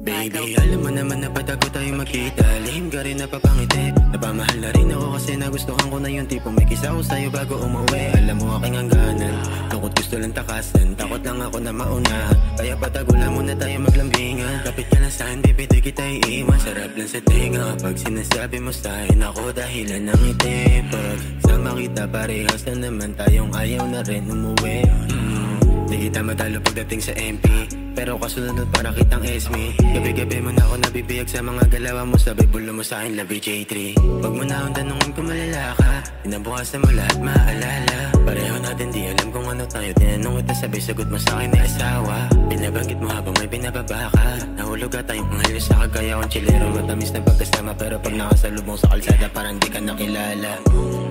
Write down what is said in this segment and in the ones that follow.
Baby, alam mo naman na patago tayo magkita. Lihim ka rin napapangiti. Napamahal na rin ako kasi nagustuhan ko na yung tipong may kisa ko sa'yo bago umuwi. Alam mo aking hangganan, tungkot gusto lang takasan. Takot lang ako na maunahan, kaya patago lang muna tayo maglambingan. Kapit ka lang saan, di pwede kita iiwan. Sarap lang sa tinga pag sinasabi mo sa'kin ako dahilan ng ngiti. Pag sama kita parehas na naman tayong ayaw na rin umuwi. Di kita matalo pagdating sa MP, pero kasunod para kitang SME. Gabi-gabi mo na ako nabibiyag sa mga galawan mo. Sabi bulo mo sa'kin, love you J3. Wag mo na akong tanungin kung malala ka. Pinabukasan mo lahat maaalala. Pareho natin di alam kung ano tayo. Tinanong kita sabay sagot mo sa'kin ay asawa. Binabanggit mo habang may binababa ka. Nahulog ka tayong panghalo sa kagaya kong chilero. Matamis na pagkasama pero pag nakasalubong sa kalsada parang di ka nakilala.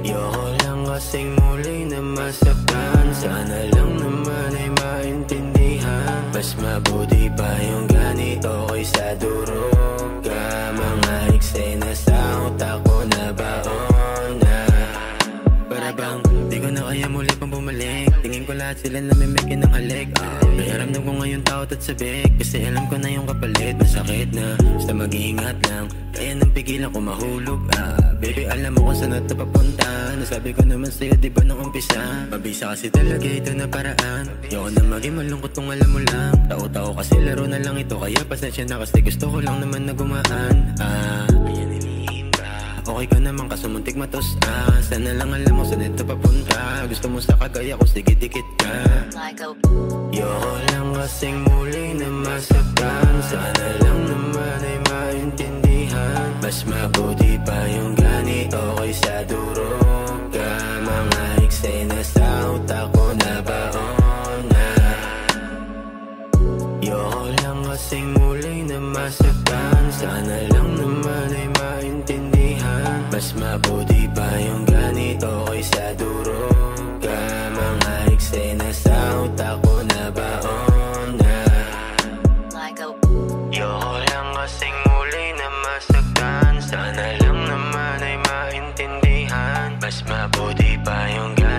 Yoko lang kasing muli na masaktan. Sana lang naman ay maintindihan. Mas mabuti pa yung ganito kaysa durog ka. Mga eksena sa utak ko na baon na. Para bang di ko na kaya muli pang bumalik. Tingin ko lahat sila namimiki ng halik. Kaya ramdam ko ngayon takot at sabik, kasi alam ko na yung kapalit. Masakit na, basta mag-iingat lang. Kaya nang pigilan ko mahulog. Baby, alam mo kung saan ito papunta. Nasabi ko naman sa'yo, di ba nung umpisa? Mabisa kasi talaga ito na paraan. Ayoko na maging malungkot kung alam mo lang. Tao-tao kasi laro na lang ito, kaya pasensya na kasi gusto ko lang naman na gumaan. Okay ka naman kaso muntik matos. Sana lang alam mo saan ito papunta. Gusto mo sa kagaya ko, sige dikit ka. Yoko lang kasing muli na masaktan. Sana lang naman ay maintindihan. Mas mabuti pa yung ganito kaysa durog ka. Mga eksena sa utak ko na baon na. Yoko lang kasing muli na masaktan. Sana lang naman ay maintindihan. Mas mabuti pa yung ganito kaysa durog ka. Mga eksena sa utak ko na baon na. Yoko lang kasing muli na masaktan. Sana lang naman ay maintindihan. Mas mabuti pa yung ganito